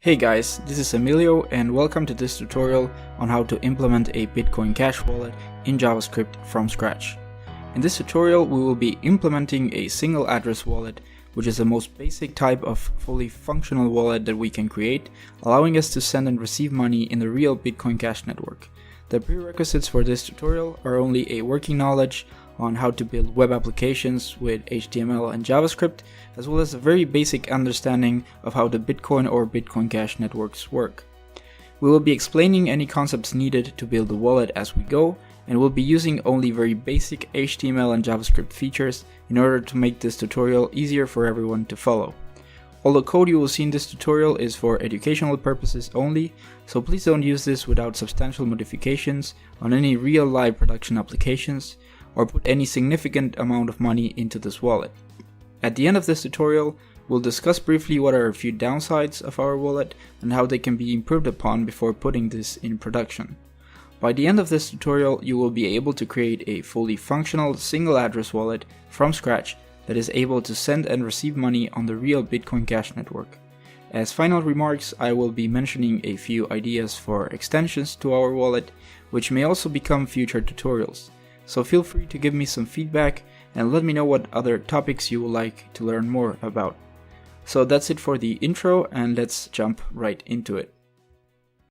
Hey guys, this is Emilio and welcome to this tutorial on how to implement a Bitcoin Cash wallet in JavaScript from scratch. In this tutorial we will be implementing a single address wallet, which is the most basic type of fully functional wallet that we can create, allowing us to send and receive money in the real Bitcoin Cash network. The prerequisites for this tutorial are only a working knowledge on how to build web applications with HTML and JavaScript, as well as a very basic understanding of how the Bitcoin or Bitcoin Cash networks work. We will be explaining any concepts needed to build the wallet as we go, and we'll be using only very basic HTML and JavaScript features in order to make this tutorial easier for everyone to follow. All the code you will see in this tutorial is for educational purposes only, so please don't use this without substantial modifications on any real live production applications, or put any significant amount of money into this wallet. At the end of this tutorial, we'll discuss briefly what are a few downsides of our wallet and how they can be improved upon before putting this in production. By the end of this tutorial, you will be able to create a fully functional single address wallet from scratch that is able to send and receive money on the real Bitcoin Cash network. As final remarks, I will be mentioning a few ideas for extensions to our wallet, which may also become future tutorials. So feel free to give me some feedback and let me know what other topics you would like to learn more about. So that's it for the intro, and let's jump right into it.